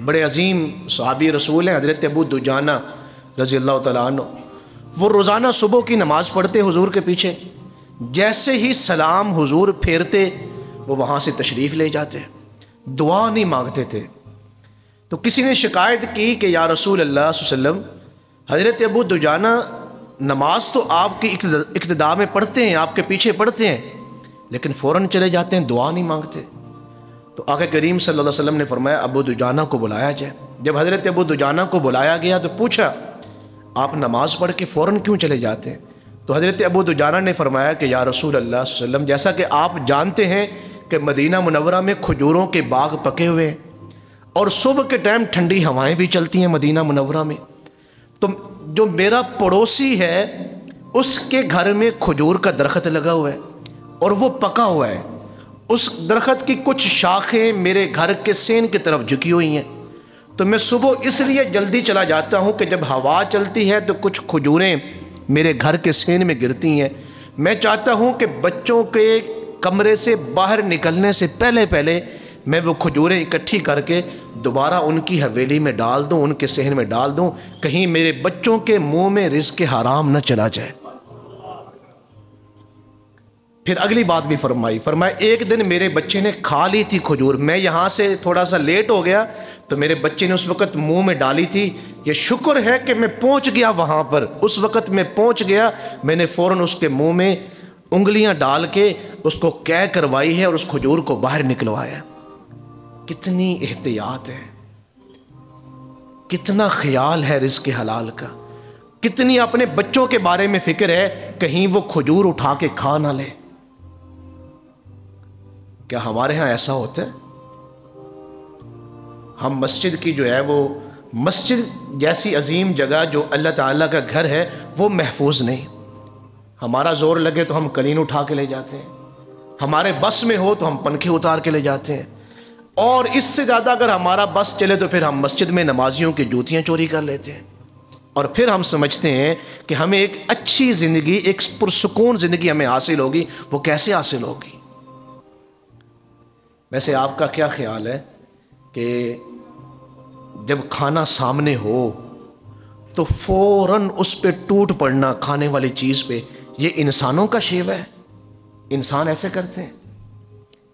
بڑے عظیم صحابی رسول ہیں حضرت ابو دجانہ رضی اللہ تعالیٰ عنہ. وہ روزانہ صبح کی نماز پڑھتے حضور کے پیچھے، جیسے ہی سلام حضور پھیرتے وہ وہاں سے تشریف لے جاتے، دعا نہیں مانگتے تھے. تو کسی نے شکایت کی کہ یا رسول اللہ صلی اللہ علیہ وسلم، حضرت ابو دجانہ نماز تو آپ کی اقتداء میں پڑھتے ہیں، آپ کے پیچھے پڑھتے ہیں، لیکن فوراً چلے جاتے ہیں، دعا نہیں مانگتے. تو آقا کریم صلی اللہ علیہ وسلم نے فرمایا ابو دجانہ کو بلایا جائے. جب حضرت ابو دجانہ کو بلایا گیا تو پوچھا آپ نماز پڑھ کے فوراً کیوں چلے جاتے ہیں؟ تو حضرت ابو دجانہ نے فرمایا کہ یا رسول اللہ صلی اللہ علیہ وسلم، جیسا کہ آپ جانتے ہیں کہ مدینہ منورہ میں کھجوروں کے باغ پکے ہوئے ہیں اور صبح کے ٹائم ٹھنڈی ہوائیں بھی چلتی ہیں مدینہ منورہ میں، تو جو میرا پڑوسی ہے اس کے گھر میں کھجور کا درخت لگا ہوا ہے اور وہ پکا ہوا ہے. اس درخت کی کچھ شاخیں میرے گھر کے سین کی طرف جھکی ہوئی ہیں، تو میں صبح اس لیے جلدی چلا جاتا ہوں کہ جب ہوا چلتی ہے تو کچھ کھجوریں میرے گھر کے سین میں گرتی ہیں. میں چاہتا ہوں کہ بچوں کے کمرے سے باہر نکلنے سے پہلے میں وہ کھجوریں اکٹھی کر کے دوبارہ ان کی حویلی میں ڈال دوں، ان کے صحن میں ڈال دوں، کہیں میرے بچوں کے منہ میں رزق حرام نہ چلا جائے. پھر اگلی بات بھی فرمایا ایک دن میرے بچے نے کھا لی تھی کھجور، میں یہاں سے تھوڑا سا لیٹ ہو گیا تو میرے بچے نے اس وقت منہ میں ڈالی تھی. یہ شکر ہے کہ میں پہنچ گیا وہاں پر، اس وقت میں پہنچ گیا، میں نے فوراً اس کے منہ میں انگلیاں ڈال کے اس کو قے کروائی ہے اور اس کھجور کو باہر نکلوایا. کتنی احتیاط ہے، کتنا خیال ہے رزق حلال کا، کتنی اپنے بچوں کے بارے میں فکر ہے کہیں وہ کھجور اٹھا کے کھا نہ لے. کیا ہمارے ہاں ایسا ہوتا ہے؟ ہم مسجد کی جو ہے وہ مسجد جیسی عظیم جگہ جو اللہ تعالیٰ کا گھر ہے وہ محفوظ نہیں. ہمارا زور لگے تو ہم قلین اٹھا کے لے جاتے ہیں، ہمارے بس میں ہو تو ہم پنکھے اتار کے لے جاتے ہیں، اور اس سے زیادہ اگر ہمارا بس چلے تو پھر ہم مسجد میں نمازیوں کی جوتیاں چوری کر لیتے ہیں، اور پھر ہم سمجھتے ہیں کہ ہمیں ایک اچھی زندگی، ایک پرسکون زندگی ہمیں حاصل ہوگی. وہ کیسے حاصل ہوگی؟ ویسے آپ کا کیا خیال ہے کہ جب کھانا سامنے ہو تو فوراً اس پہ ٹوٹ پڑنا کھانے والی چیز پہ، یہ انسانوں کا شیوا ہے؟ انسان ایسے کرتے ہیں؟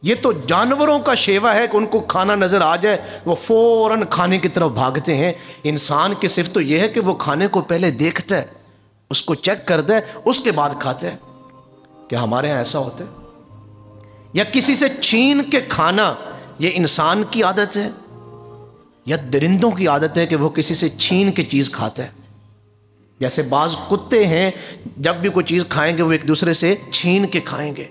یہ تو جانوروں کا شیوا ہے کہ ان کو کھانا نظر آ جائے وہ فوراً کھانے کی طرف بھاگتے ہیں. انسان کی صفت تو یہ ہے کہ وہ کھانے کو پہلے دیکھتا ہے، اس کو چیک کرتا ہے، اس کے بعد کھاتا ہے. کیا ہمارے ہاں ایسا ہوتا ہے؟ یا کسی سے چھین کے کھانا یہ انسان کی عادت ہے یا درندوں کی عادت ہے کہ وہ کسی سے چھین کے چیز کھاتا ہے؟ جیسے بعض کتے ہیں جب بھی کوئی چیز کھائیں گے وہ ایک دوسرے سے چھین کے کھائیں گے.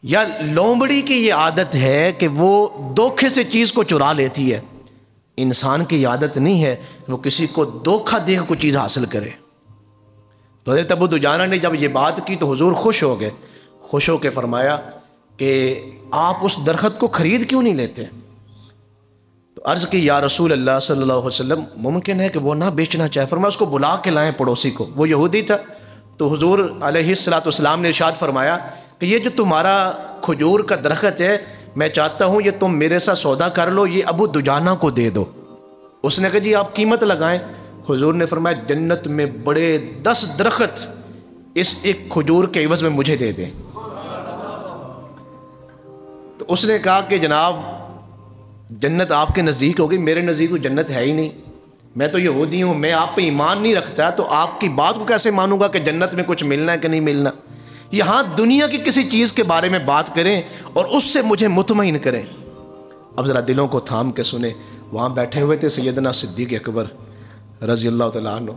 یا لومڑی کی یہ عادت ہے کہ وہ دھوکے سے چیز کو چرا لیتی ہے. انسان کی عادت نہیں ہے وہ کسی کو دھوکہ دے کے کوئی چیز حاصل کرے. تو حضرت ابو دجانہ نے جب یہ بات کی تو حضور خوش ہو گئے، خوش ہو کے فرمایا کہ آپ اس درخت کو خرید کیوں نہیں لیتے؟ تو عرض کی یا رسول اللہ صلی اللہ علیہ وسلم، ممکن ہے کہ وہ نہ بیچنا چاہے. فرمایا اس کو بلا کے لائیں پڑوسی کو، وہ یہودی تھا. تو حضور علیہ الصلوۃ والسلام نے ارشاد فرمایا کہ یہ جو تمہارا کھجور کا درخت ہے میں چاہتا ہوں یہ تم میرے ساتھ سودا کر لو، یہ ابو دجانہ کو دے دو. اس نے کہا جی آپ قیمت لگائیں. حضور نے فرمایا جنت میں بڑے 10 درخت اس ایک کھجور کے عوض میں مجھے دے دیں. تو اس نے کہا کہ جناب جنت آپ کے نزدیک ہوگی، میرے نزدیک تو جنت ہے ہی نہیں، میں تو یہودی ہوں، میں آپ پہ ایمان نہیں رکھتا، تو آپ کی بات کو کیسے مانوں گا کہ جنت میں کچھ ملنا ہے کہ نہیں ملنا. یہاں دنیا کی کسی چیز کے بارے میں بات کریں اور اس سے مجھے مطمئن کریں. اب ذرا دلوں کو تھام کے سنیں. وہاں بیٹھے ہوئے تھے سیدنا صدیق اکبر رضی اللہ تعالیٰ عنہ.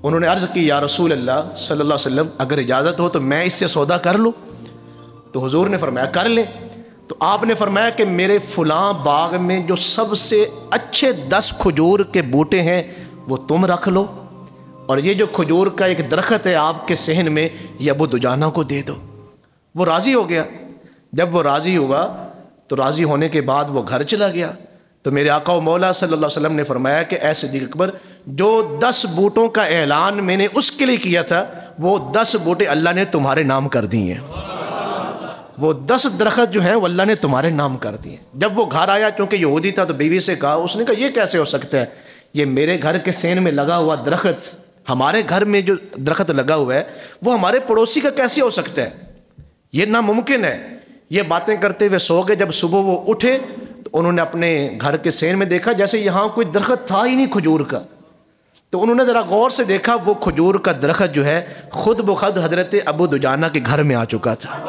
انہوں نے عرض کی یا رسول اللہ صلی اللہ علیہ وسلم اگر اجازت ہو تو میں اس سے سودا کر لوں؟ تو حضور نے فرمایا کر لیں. تو آپ نے فرمایا کہ میرے فلاں باغ میں جو سب سے اچھے 10 کھجور کے بوٹے ہیں وہ تم رکھ لو، اور یہ جو کھجور کا ایک درخت ہے آپ کے صحن میں یہ ابو دجانہ کو دے دو. وہ راضی ہو گیا. جب وہ راضی ہوا تو راضی ہونے کے بعد وہ گھر چلا گیا. تو میرے آقا و مولا صلی اللہ علیہ وسلم نے فرمایا کہ اے صدیق اکبر، جو 10 بوٹوں کا اعلان میں نے اس کے لیے کیا تھا وہ 10 بوٹے اللہ نے تمہارے نام کر دی ہیں. وہ 10 درخت جو ہیں وہ اللہ نے تمہارے نام کر دیے۔ جب وہ گھر آیا، چونکہ یہودی تھا، تو بیوی سے کہا، اس نے کہا یہ کیسے ہو سکتا ہے، یہ میرے گھر کے سین میں لگا ہوا درخت، ہمارے گھر میں جو درخت لگا ہوا ہے وہ ہمارے پڑوسی کا کیسے ہو سکتا ہے، یہ ناممکن ہے۔ یہ باتیں کرتے ہوئے سو گئے۔ جب صبح وہ اٹھے تو انہوں نے اپنے گھر کے سین میں دیکھا جیسے یہاں کوئی درخت تھا ہی نہیں کھجور کا۔ تو انہوں نے ذرا غور سے دیکھا، وہ کھجور کا درخت جو ہے خود بخود حضرت ابو دجانہ کے گھر میں آ چکا تھا۔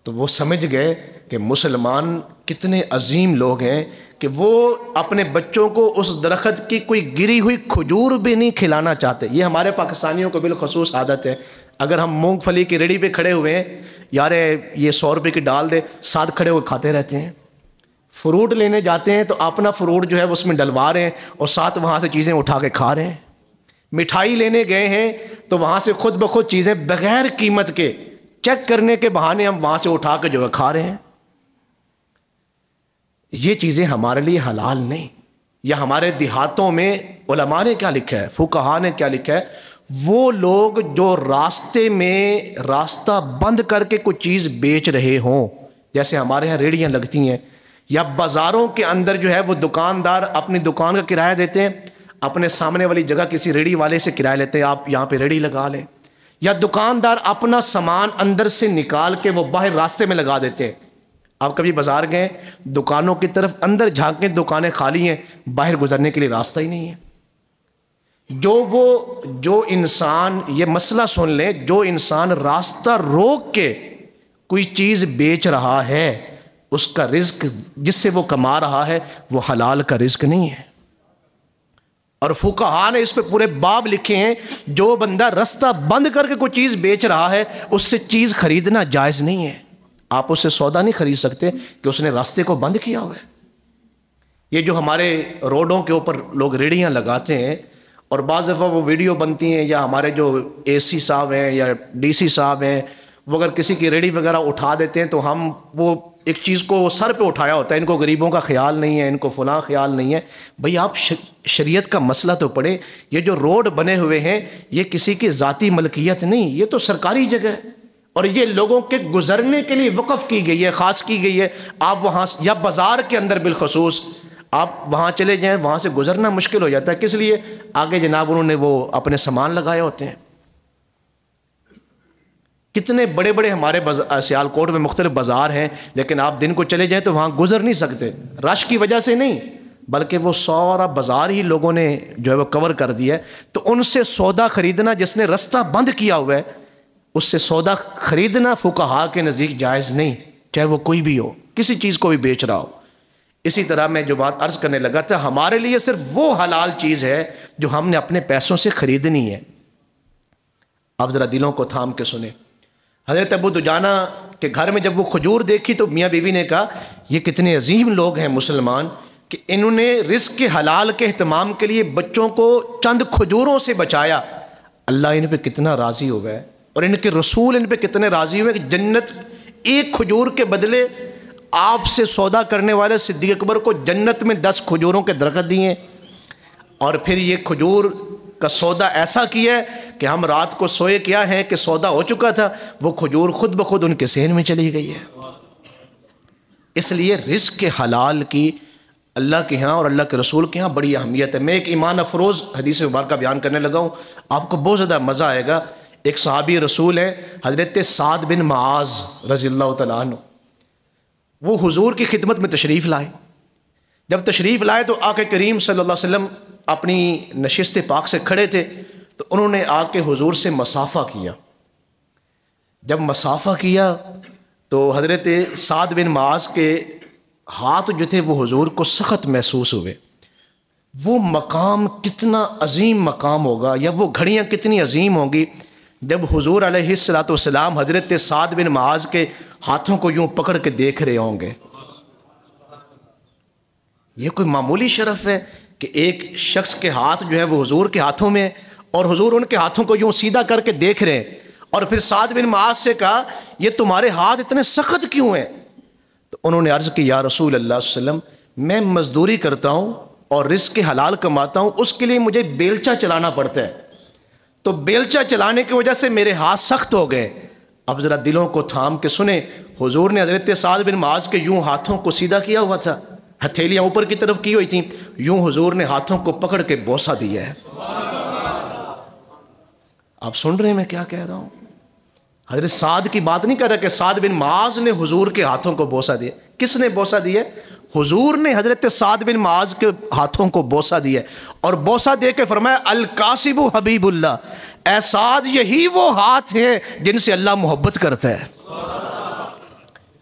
تو وہ سمجھ گئے کہ مسلمان کتنے عظیم لوگ ہیں کہ وہ اپنے بچوں کو اس درخت کی کوئی گری ہوئی کھجور بھی نہیں کھلانا چاہتے۔ یہ ہمارے پاکستانیوں کو بالخصوص عادت ہے، اگر ہم مونگ پھلی کی ریڑھی پہ کھڑے ہوئے ہیں، یار یہ 100 روپے کی ڈال دے، ساتھ کھڑے ہوئے کھاتے رہتے ہیں۔ فروٹ لینے جاتے ہیں تو اپنا فروٹ جو ہے اس میں ڈلوا رہے ہیں اور ساتھ وہاں سے چیزیں اٹھا کے کھا رہے ہیں۔ مٹھائی لینے گئے ہیں تو وہاں سے خود بخود چیزیں بغیر قیمت کے چیک کرنے کے بہانے ہم وہاں سے اٹھا کے جو ہے کھا رہے ہیں۔ یہ چیزیں ہمارے لیے حلال نہیں۔ یا ہمارے دیہاتوں میں علماء نے کیا لکھا ہے، فقہاء نے کیا لکھا ہے، وہ لوگ جو راستے میں راستہ بند کر کے کوئی چیز بیچ رہے ہوں، جیسے ہمارے یہاں ریڑیاں لگتی ہیں، یا بازاروں کے اندر جو ہے وہ دکاندار اپنی دکان کا کرایہ دیتے ہیں، اپنے سامنے والی جگہ کسی ریڑھی والے سے کرایہ لیتے ہیں، آپ یہاں پہ ریڑھی لگا لیں، یا دکاندار اپنا سامان اندر سے نکال کے وہ باہر راستے میں لگا دیتے ہیں۔ آپ کبھی بازار گئے، دکانوں کی طرف اندر جھانکیں، دکانیں خالی ہیں، باہر گزرنے کے لیے راستہ ہی نہیں ہے۔ جو انسان، یہ مسئلہ سن لیں، جو انسان راستہ روک کے کوئی چیز بیچ رہا ہے، اس کا رزق جس سے وہ کما رہا ہے وہ حلال کا رزق نہیں ہے۔ اور فقہاء نے اس پہ پورے باب لکھے ہیں، جو بندہ راستہ بند کر کے کوئی چیز بیچ رہا ہے اس سے چیز خریدنا جائز نہیں ہے۔ آپ اس سے سودا نہیں خرید سکتے کہ اس نے راستے کو بند کیا ہوا ہے۔ یہ جو ہمارے روڈوں کے اوپر لوگ ریڑیاں لگاتے ہیں اور بعض دفعہ وہ ویڈیو بنتی ہیں، یا ہمارے جو اے سی صاحب ہیں یا ڈی سی صاحب ہیں، وہ اگر کسی کی ریڑھی وغیرہ اٹھا دیتے ہیں تو ہم وہ ایک چیز کو سر پہ اٹھایا ہوتا ہے، ان کو غریبوں کا خیال نہیں ہے، ان کو فلاں خیال نہیں ہے۔ بھئی آپ شریعت کا مسئلہ تو پڑھیں، یہ جو روڈ بنے ہوئے ہیں یہ کسی کی ذاتی ملکیت نہیں، یہ تو سرکاری جگہ ہے اور یہ لوگوں کے گزرنے کے لیے وقف کی گئی ہے، خاص کی گئی ہے۔ آپ وہاں یا بازار کے اندر بالخصوص آپ وہاں چلے جائیں، وہاں سے گزرنا مشکل ہو جاتا ہے۔ کس لیے؟ آگے جناب انہوں نے وہ اپنے سامان لگائے ہوتے ہیں۔ کتنے بڑے بڑے ہمارے سیالکوٹ میں مختلف بازار ہیں، لیکن آپ دن کو چلے جائیں تو وہاں گزر نہیں سکتے، رش کی وجہ سے نہیں، بلکہ وہ سارا بازار ہی لوگوں نے جو ہے وہ کور کر دیا ہے۔ تو ان سے سودا خریدنا، جس نے راستہ بند کیا ہوا ہے، اس سے سودا خریدنا فقہاء کے نزدیک جائز نہیں، چاہے وہ کوئی بھی ہو، کسی چیز کو بھی بیچ رہا ہو۔ اسی طرح میں جو بات عرض کرنے لگا تھا، ہمارے لیے صرف وہ حلال چیز ہے جو ہم نے اپنے پیسوں سے خریدنی ہے۔ اب ذرا دلوں کو تھام کے سنیں۔ حضرت ابو دجانہ کے گھر میں جب وہ کھجور دیکھی تو میاں بیوی نے کہا یہ کتنے عظیم لوگ ہیں مسلمان کہ انہوں نے رزق کے حلال کے اہتمام کے لیے بچوں کو چند کھجوروں سے بچایا، اللہ ان پہ کتنا راضی ہو گئے، اور ان کے رسول ان پہ کتنے راضی ہوئے کہ جنت ایک کھجور کے بدلے آپ سے سودا کرنے والے صدیق اکبر کو جنت میں 10 کھجوروں کے درخت دیے، اور پھر یہ کھجور کا سودا ایسا کیا ہے کہ ہم رات کو سوئے کیا ہے کہ سودا ہو چکا تھا، وہ کھجور خود بخود ان کے صحن میں چلی گئی ہے۔ اس لیے رزق کے حلال کی اللہ کے ہاں اور اللہ کے رسول کے ہاں بڑی اہمیت ہے۔ میں ایک ایمان افروز حدیث مبارکہ بیان کرنے لگا ہوں، آپ کو بہت زیادہ مزہ آئے گا۔ ایک صحابی رسول ہیں حضرت سعد بن معاذ رضی اللہ تعالیٰ عنہ، وہ حضور کی خدمت میں تشریف لائے۔ جب تشریف لائے تو آقا کریم صلی اللہ علیہ وسلم اپنی نشست پاک سے کھڑے تھے، تو انہوں نے آ کے حضور سے مصافحہ کیا۔ جب مصافحہ کیا تو حضرت سعد بن معاذ کے ہاتھ جو تھے وہ حضور کو سخت محسوس ہوئے۔ وہ مقام کتنا عظیم مقام ہوگا، یا وہ گھڑیاں کتنی عظیم ہوں گی جب حضور علیہ الصلوۃ والسلام حضرت سعد بن معاذ کے ہاتھوں کو یوں پکڑ کے دیکھ رہے ہوں گے۔ یہ کوئی معمولی شرف ہے کہ ایک شخص کے ہاتھ جو ہے وہ حضور کے ہاتھوں میں، اور حضور ان کے ہاتھوں کو یوں سیدھا کر کے دیکھ رہے ہیں۔ اور پھر سعد بن معاذ سے کہا یہ تمہارے ہاتھ اتنے سخت کیوں ہیں؟ تو انہوں نے عرض کی یا رسول اللہ صلی اللہ علیہ وسلم، میں مزدوری کرتا ہوں اور رزق حلال کماتا ہوں، اس کے لیے مجھے بیلچہ چلانا پڑتا ہے، تو بیلچہ چلانے کی وجہ سے میرے ہاتھ سخت ہو گئے۔ اب ذرا دلوں کو تھام کے سنیں، حضور نے حضرت سعد بن معاذ کے یوں ہاتھوں کو سیدھا کیا ہوا تھا، ہتھیلیاں اوپر کی طرف کی ہوئی تھیں، یوں حضور نے ہاتھوں کو پکڑ کے بوسہ دیا ہے۔ آپ سن رہے ہیں میں کیا کہہ رہا ہوں؟ حضرت سعد کی بات نہیں کر رہا کہ سعد بن معاذ نے حضور کے ہاتھوں کو بوسہ دیا۔ کس نے بوسہ دیا؟ حضور نے حضرت سعد بن معاذ کے ہاتھوں کو بوسہ دیا، اور بوسہ دے کے فرمایا القاسب حبیب اللہ، اے سعد یہی وہ ہاتھ ہیں جن سے اللہ محبت کرتا ہے،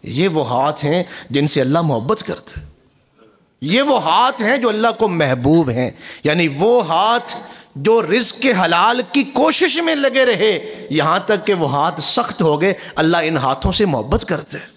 یہ وہ ہاتھ ہیں جن سے اللہ محبت کرتا ہے، یہ وہ ہاتھ ہیں جو اللہ کو محبوب ہیں، یعنی وہ ہاتھ جو رزق کے حلال کی کوشش میں لگے رہے یہاں تک کہ وہ ہاتھ سخت ہو گئے، اللہ ان ہاتھوں سے محبت کرتا ہے۔